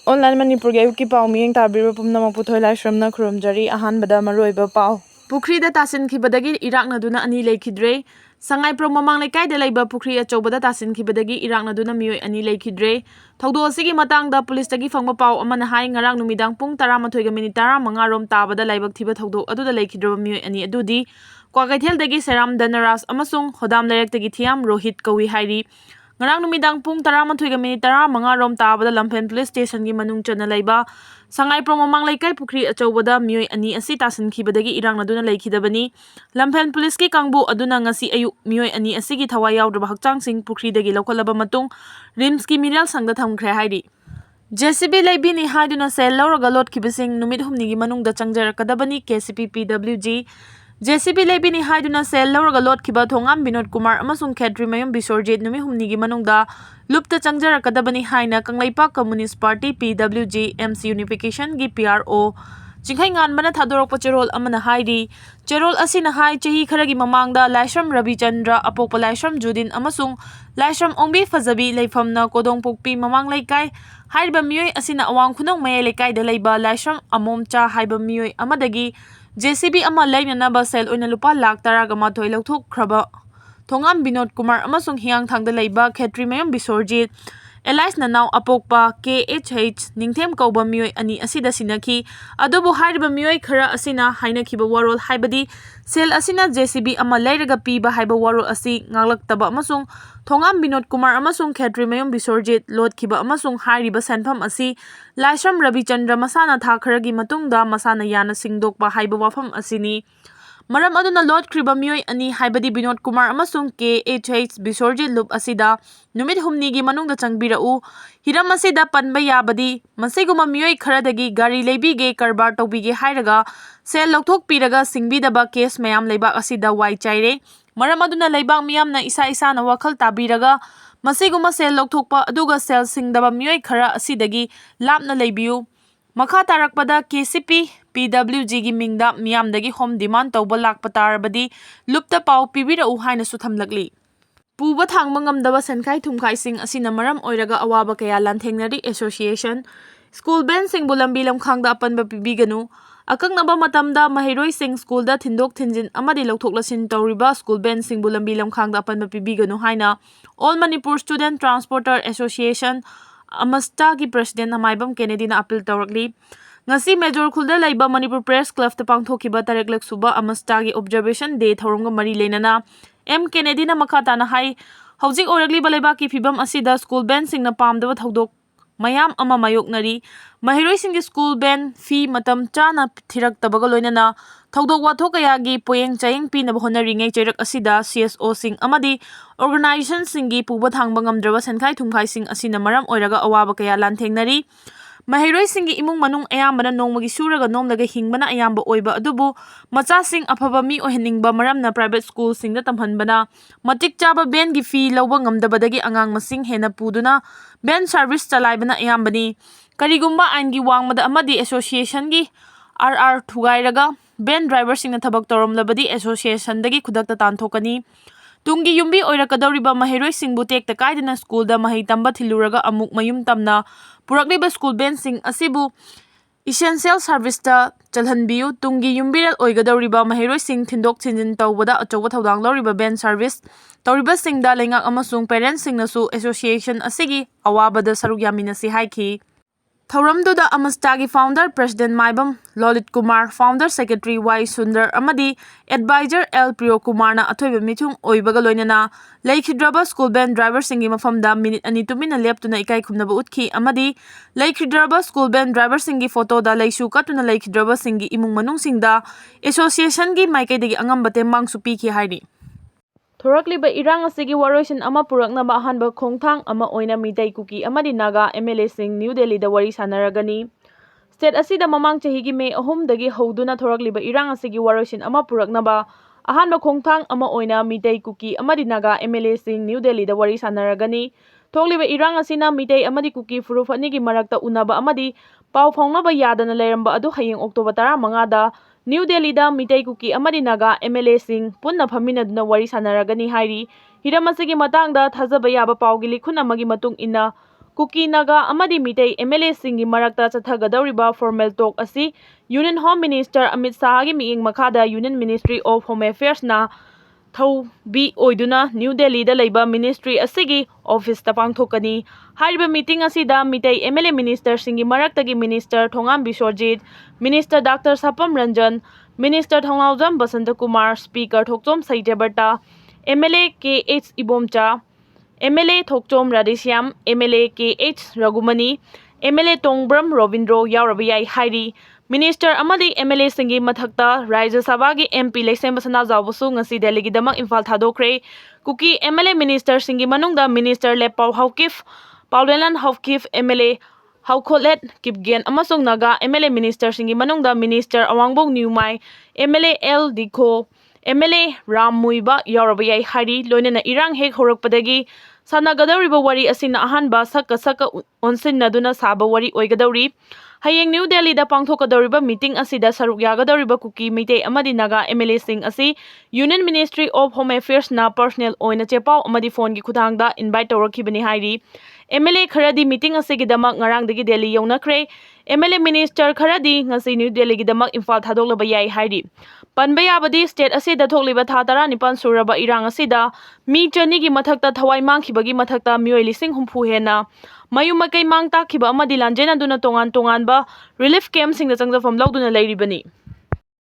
Online Manipuri ayuki pau miyeng tabiro pumnamang puthoi laisramna khurumjari ahanbada maruoiba pau. Pukrida tasinkhibadagi iraknaduna ani lekhidre. Sangai pro mamang leikaida leiba pukri achobada tasinkhibadagi iraknaduna mioi ani lekhidre. Thaudo asigi matangda pulisdagi fangba pau amana hai ngarang numidang pung 13:35 rom tabada laibak thiba thaudo aduda lekhidraba mioi ani adudi Kwakaitheldagi Seram Danaras amasung Hodam Lairektagi Thiam Rohit kawi hairi. Ngarang numidang pung 13:35 rom tabada Lampen Police Station gi manung chana laiba Sangai pro mamang laikai pukri achobada mioi ani asi tasinkhibadagi irangnaduna lekhidabani. Lampen Police ki kangbu aduna ngasi ayu mioi ani asigi thawai yaudraba hakchangsing pukridagi lokhalaba matung Rims ki Miral sangda thamkhre hairi. JCB laibini haiduna sel lauraga lotkibasing numit humnigi manungda changjarakadabani KCP PWG JCB laibini haiduna sel lauraga lotkiba thongam Binod Kumar amasung Khetri mayum Bisorjit numi humnigi manungda lupta changjarakadabani haina Kanglaipak Communist Party PWG MC Unification gi PRO Chingkhai nganbana thadorokpa cherol amana hairi cherol asina hai chahi kharagi mamangda Laishram Ravi Chandra apokpa Laishram Judin amasung Laishram Ongbi Fazabi leifamna Kodongpokpi mamang laikai haiba mioi asina awang khunong mayai laikai da leiba Laishram Amomcha haiba mioi amadagi JCB ama lainanaba sel oina lupa lakh 10 lauthokhraba Thongam Binod Kumar amasung Hiang Thangda leiba Khetri mayum Bisorjit Elias Nanau apokpa KHH Ningthem kauba mioi ani asida sinaki adubu haiba mioi khara asina hainakhiba warol haibadi sel asina JCB ama lairaga piba haiba warol asi nganglaktaba amasung Thongam Binod Kumar amasung Khetri mayum Bisorjit lotkhiba amasung hairiba senpham asi Laishram Ravi Chandra masana thakharagi matungda masana yana singdokpa haiba wafam asini Maram aduna lotkriba mioi ani haibadi Binod Kumar amasung KHH Bisorjit loop asida numit humnigi manungda changbirau hiram asida panba yabadi masiguma mioi kharadagi gari leibige karbar tawbige hairaga sel lokthokpiraga singbidaba case mayam leibak asida wai chaire maram aduna leibak miyamna isa na wakhal tabiraga masiguma sel lokthokpa aduga sel singdaba mioi khara asidagi lapna leibiu Makha tarakpada KCP PWG gi mingda miyamdagi home demand tawba lakpa tarabadi lupta pau pibira u haina su thamlakli Puba thangba ngamdaba senkai thumkai sing asina maram oiraga awaba kaya lanthengnari association school ben sing bulambi lamkhangda apanba pibiganu akangnaba matamda maheroi sing school da thindok thinjin amadi lokthok tawriba school ben sing bulambi lamkhangda apanba pibiganu haina All Manipur Student Transporter Association Amasta ki President Amaibam Kennedy na appeal tawrakli ngasi Major Khulda laiba Manipur Press Club ta pangthokiba tareklak suba Amasta ki Observation Day thoromga mari leinana M Kennedy na makata na hai hojik orakli balaiba ki phibam asida school band sing na pamdaba thodok mayam ama mayoknari mahiroi sing school band fee matam chana thirak tabaga loinana thodok wathok kaya gi poyeng chaing pi na honari ngai chairak asida CSO sing amadi organization singi puba thangba ngamdraba senkhai thumkhai sing asina maram oiraga awaba kaya lanthengnari mahiroi singi imung manung ayambana nongmagi suraga nomlaga hingbana ayamba oiba adubu macha sing afaba mi oheningba maramna private school singda tamhanbana matik chaba ben gi fee lawba ngamdabadagi angang masing hena puduna ben service chalaibana ayambani karigumba aingi wangmada amadi association gi RR thugairaga ben driver singna thabak toromlabadi association dagi khudakta tanthokani Tungi yumbi oirakadawriba mahiroi singbu tekta kaidana school da mahai tamba thiluraga amuk mayum tamna purakliba school ben sing asibu essential service ta chalhanbiu tungi yumbiral oigadawriba mahiroi sing thindok thinjin tawbada achoba thodang lawriba ben service tawriba singda lengak amasung parents singnasu association asigi awabada saruk yaminasi haiki Thauramduda Amastagi founder President Maibam Lolit Kumar founder secretary Y Sundar amadi advisor L Priyo Kumar na athoiba mithum oibaga loinana Laikhidraba school band driver singi mafamda minute ani tumina leptuna ikai khumnaba utkhi amadi Laikhidraba school band driver singi photo da laisu katuna Laikhidraba singi imung manung singda association gi maikai dagi angambate mangsu pikhi hairi Thorakliba irang asigi waroisin ama puraknaba ahanba khongthang ama oina Meitei Kuki amadi Naga MLA sing New Delhi da wari sanaragani state asida mamang chahigi May 3 dagi hoduna thorakliba irang asigi waroisin ama puraknaba ahanba khongthang ama oina Meitei Kuki amadi Naga MLA sing New Delhi da wari sanaragani thokliba irang asina Meitei amadi Kuki furuf anigi marakta unaba amadi pau phongnaba yadana leiramba adu hayeng October 15 da New Delhi da Meitei Kuki amadi Naga MLA sing punna phaminaduna wari sanaragani hairi hiram asigi matangda thajaba yaba pawgi likhun amagi matung inna Kuki Naga amadi Meitei MLA Singi marakta chathagadawriba formal talk asi Union Home Minister Amit Shahagi miing makhada Union Ministry of Home Affairs na thaubi oiduna New Delhi da leiba Ministry asigi office ta pangthokani hariba meeting asida Meitei MLA Minister Singi maraktagi Minister Thongam Biswajit Minister Dr. Sapam Ranjan Minister Thongaujam Basanta Kumar Speaker Thokchom Saitebarta MLA KH Ibomcha MLA Thokchom Radishyam MLA KH Ragumani MLA Tongbram Robindro Yaurabiyai Hairi Minister amadi MLA Singi mathakta Rajya Sabhagi MP Leksem Basana Zawbusu ngasi Delhi damak Imphal thadokre Kuki MLA Minister Singi manungda Minister Lepau Haukif Paulelan Haukif MLA Haukholet Kipgen amasung Naga MLA Minister Singi manungda Minister Awangbong Newmai MLA L Dikho MLA Ram Muiba Yaurabiyai Hari loinana irang hek horakpadagi sanagadawriba wari asina ahanba saka onsinnaduna saba wari oigadawri hayeng New Delhi da pangthokadawriba meeting asida saruk yagadawriba Kuki Meitei amadi Naga MLA sing asi Union Ministry of Home Affairs na personal oina chepau amadi phone gi khudangda invite tawrakhibani hairi MLA kharadi meeting asigidamak ngarangdagi Delhi yaunakre MLA Minister kharadi ngasi New Delhi gidamak Imphal thadoklaba yai hairi Panba yabadi state asida thokliba tha 19 suraba irang asida mi chani gi mathakta thawai mangkhibagi mathakta mioi lising humpu hena mayumakai mangta khiba amadi lanjena duna tongan ba relief camp sing da changjafam lawduna leiribani